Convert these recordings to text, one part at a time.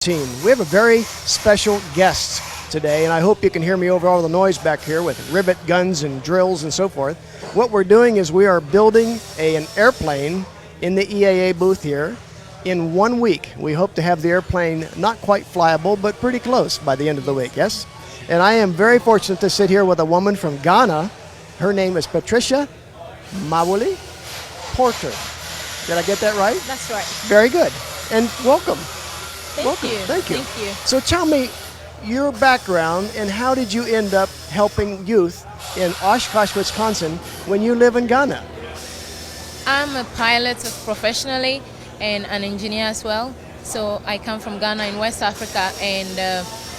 team. We have a very special guest today, and I hope you can hear me over all the noise back here with rivet guns and drills and so forth. What we're doing is we are building an airplane in the EAA booth here in 1 week. We hope to have the airplane not quite flyable, but pretty close by the end of the week, yes? And I am very fortunate to sit here with a woman from Ghana. Her name is Patricia Mawuli Porter. Did I get that right? That's right. Very good. And welcome. Thank you. Thank you. Thank you. So tell me your background and how did you end up helping youth in Oshkosh, Wisconsin when you live in Ghana? I'm a pilot professionally and an engineer as well. So I come from Ghana in West Africa, and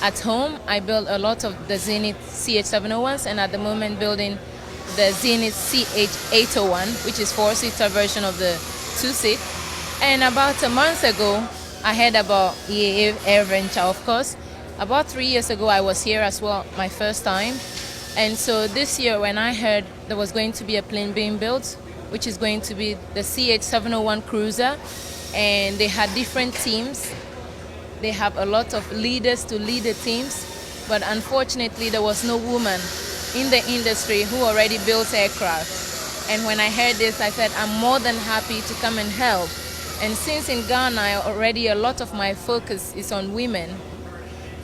at home I build a lot of the Zenith CH701s, and at the moment building the Zenith CH801, which is 4-seater version of the 2-seat. And about a month ago, I heard about EAA Air Venture, of course. About 3 years ago, I was here as well, my first time. And so this year, when I heard there was going to be a plane being built, which is going to be the CH701 Cruiser, and they had different teams. They have a lot of leaders to lead the teams, but unfortunately, there was no woman in the industry who already built aircraft. And when I heard this, I said, I'm more than happy to come and help. And since in Ghana already a lot of my focus is on women,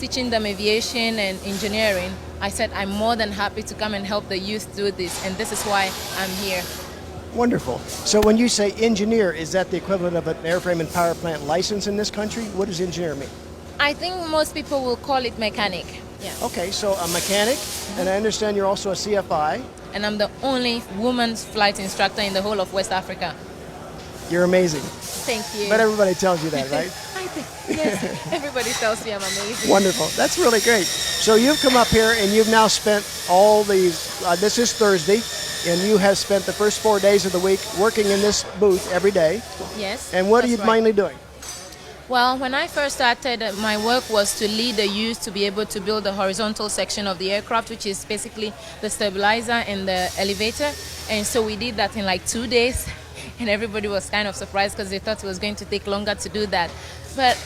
teaching them aviation and engineering, I said I'm more than happy to come and help the youth do this, and this is why I'm here. Wonderful. So when you say engineer, is that the equivalent of an airframe and power plant license in this country? What does engineer mean? I think most people will call it mechanic. Yeah. Okay, so a mechanic, and I understand you're also a CFI. And I'm the only woman's flight instructor in the whole of West Africa. You're amazing. Thank you. But everybody tells you that, right? I think, yes, everybody tells me I'm amazing. Wonderful. That's really great. So you've come up here and you've now spent all these, this is Thursday, and you have spent the first 4 days of the week working in this booth every day. Yes. And what are you right. mainly doing? Well, when I first started, my work was to lead the youth to be able to build the horizontal section of the aircraft, which is basically the stabilizer and the elevator. And so we did that in like 2 days. And everybody was kind of surprised because they thought it was going to take longer to do that. But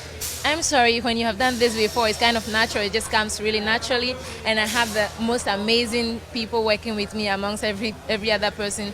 I'm sorry, when you have done this before, it's kind of natural. It just comes really naturally. And I have the most amazing people working with me amongst every other person.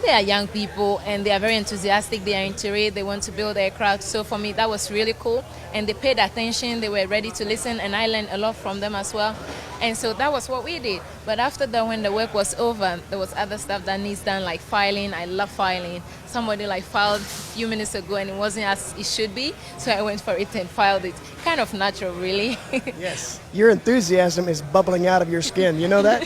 They are young people and they are very enthusiastic. They are into it. They want to build aircraft. So for me, that was really cool. And they paid attention. They were ready to listen. And I learned a lot from them as well. And so that was what we did. But after that, when the work was over, there was other stuff that needs done, like filing. I love filing. Somebody like filed a few minutes ago and it wasn't as it should be. So I went for it and filed it. Kind of natural, really. Yes. Your enthusiasm is bubbling out of your skin. You know that?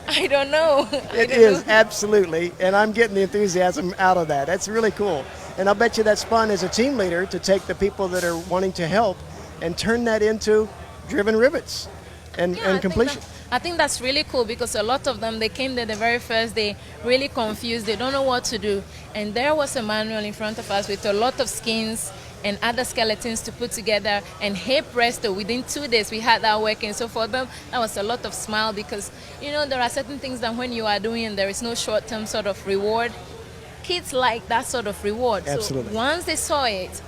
I don't know. It is, absolutely. And I'm getting the enthusiasm out of that. That's really cool. And I'll bet you that's fun as a team leader to take the people that are wanting to help and turn that into driven rivets and completion. I think that's really cool because a lot of them, they came there the very first day really confused. They don't know what to do. And there was a manual in front of us with a lot of skins and other skeletons to put together. And hey presto, within 2 days we had that working. So for them, that was a lot of smile because, you know, there are certain things that when you are doing and there is no short-term sort of reward, kids like that sort of reward. Absolutely. So once they saw it,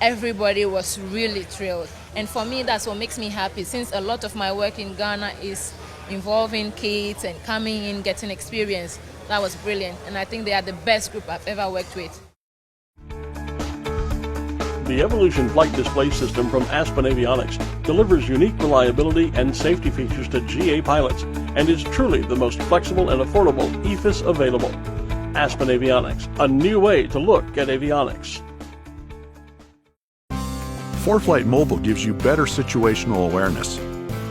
everybody was really thrilled. And for me, that's what makes me happy, since a lot of my work in Ghana is involving kids and coming in, getting experience. That was brilliant. And I think they are the best group I've ever worked with. The Evolution Flight Display System from Aspen Avionics delivers unique reliability and safety features to GA pilots and is truly the most flexible and affordable EFIS available. Aspen Avionics, a new way to look at avionics. ForeFlight Mobile gives you better situational awareness,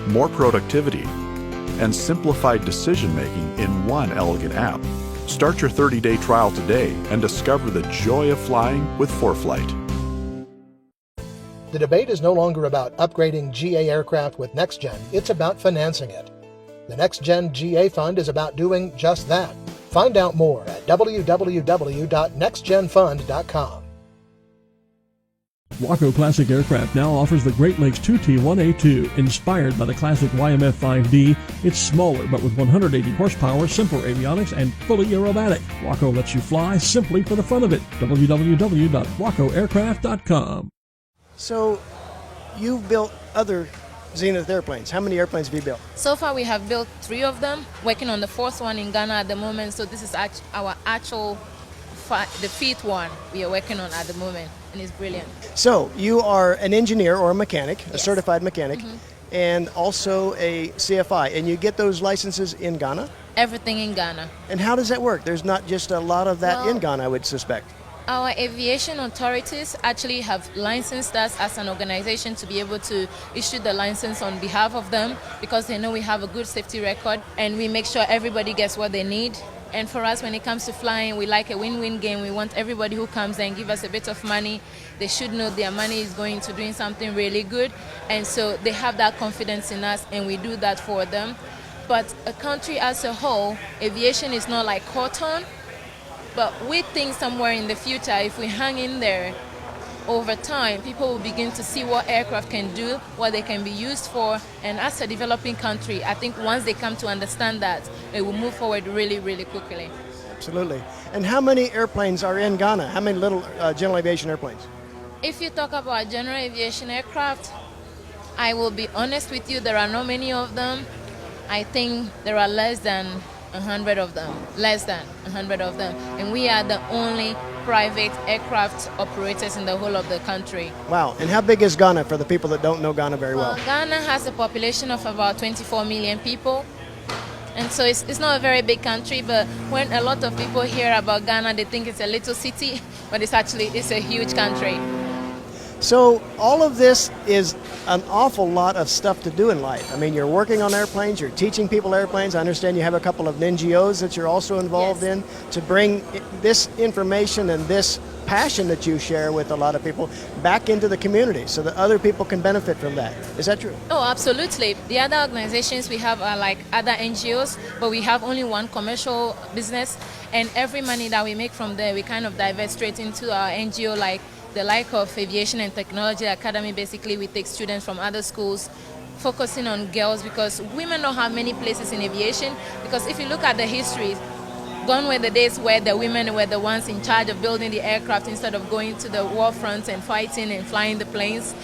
more productivity, and simplified decision-making in one elegant app. Start your 30-day trial today and discover the joy of flying with ForeFlight. The debate is no longer about upgrading GA aircraft with NextGen, it's about financing it. The NextGen GA Fund is about doing just that. Find out more at www.nextgenfund.com. Waco Classic Aircraft now offers the Great Lakes 2T1A2. Inspired by the classic YMF 5D, it's smaller but with 180 horsepower, simpler avionics, and fully aerobatic. Waco lets you fly simply for the fun of it. www.wacoaircraft.com. So you've built other Zenith airplanes. How many airplanes have you built? So far, we have built 3 of them, working on the 4th one in Ghana at the moment. So this is our actual, the 5th one we are working on at the moment, and it's brilliant. So you are an engineer or a mechanic, a Yes. certified mechanic, and also a CFI, and you get those licenses in Ghana? Everything in Ghana. And how does that work? There's not just a lot of that in Well- Ghana, I would suspect. Our aviation authorities actually have licensed us as an organization to be able to issue the license on behalf of them, because they know we have a good safety record and we make sure everybody gets what they need. And for us, when it comes to flying, we like a win-win game. We want everybody who comes and give us a bit of money, they should know their money is going to doing something really good. And so they have that confidence in us, and we do that for them. But a country as a whole, aviation is not like cotton. But we think somewhere in the future, if we hang in there, over time, people will begin to see what aircraft can do, what they can be used for. And as a developing country, I think once they come to understand that, it will move forward really, really quickly. Absolutely. And how many airplanes are in Ghana? How many little general aviation airplanes? If you talk about general aviation aircraft, I will be honest with you, there are not many of them. I think there are less than 100 of them, less than 100 of them. And we are the only private aircraft operators in the whole of the country. Wow. And how big is Ghana for the people that don't know Ghana very well? Ghana has a population of about 24 million people. And so it's not a very big country, but when a lot of people hear about Ghana, they think it's a little city, but it's a huge country. So all of this is an awful lot of stuff to do in life. I mean, you're working on airplanes, you're teaching people airplanes. I understand you have a couple of NGOs that you're also involved Yes. in to bring this information and this passion that you share with a lot of people back into the community so that other people can benefit from that. Is that true? Oh, absolutely. The other organizations we have are like other NGOs, but we have only one commercial business, and every money that we make from there, we kind of divert straight into our NGO, like the like of Aviation and Technology Academy. Basically, we take students from other schools, focusing on girls, because women don't have many places in aviation. Because if you look at the history, gone were the days where the women were the ones in charge of building the aircraft instead of going to the war fronts and fighting and flying the planes.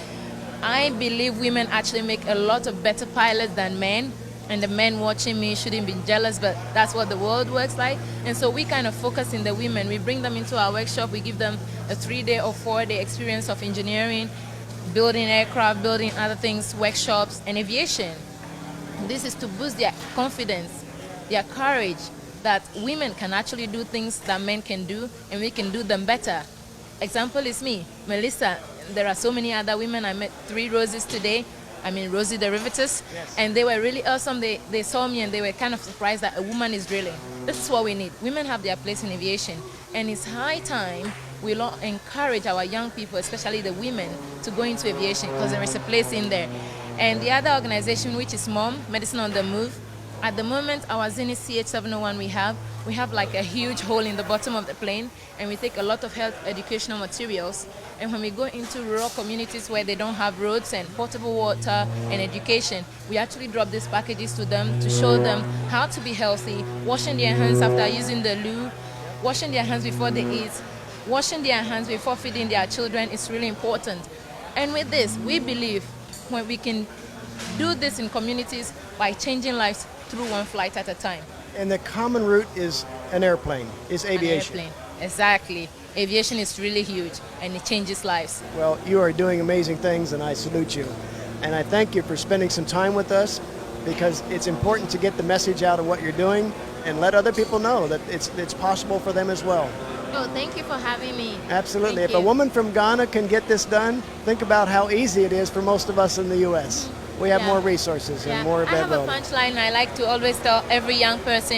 I believe women actually make a lot of better pilots than men. And the men watching me shouldn't be jealous, but that's what the world works like. And so we kind of focus in the women. We bring them into our workshop. We give them a 3-day or 4-day experience of engineering, building aircraft, building other things, workshops, and aviation. This is to boost their confidence, their courage, that women can actually do things that men can do, and we can do them better. Example is me, Melissa. There are so many other women. I met 3 Roses today. I mean, Rosie Derivatives, Yes. and they were really awesome. They saw me and they were kind of surprised that a woman is drilling. This is what we need. Women have their place in aviation, and it's high time we encourage our young people, especially the women, to go into aviation, because there is a place in there. And the other organization, which is MOM, Medicine on the Move, at the moment, our Zenith CH701 we have like a huge hole in the bottom of the plane, and we take a lot of health educational materials. And when we go into rural communities where they don't have roads and potable water and education, we actually drop these packages to them to show them how to be healthy, washing their hands after using the loo, washing their hands before they eat, washing their hands before feeding their children is really important. And with this, we believe when we can do this in communities by changing lives through one flight at a time. And the common route is an airplane, is aviation. An airplane. Exactly. Aviation is really huge, and it changes lives. Well, you are doing amazing things, and I salute you. And I thank you for spending some time with us, because it's important to get the message out of what you're doing and let other people know that it's possible for them as well. Oh, thank you for having me. Absolutely. Thank If a you. woman from Ghana can get this done, think about how easy it is for most of us in the U.S. We have Yeah. more resources and more I have a availability. punchline I like to always tell every young person.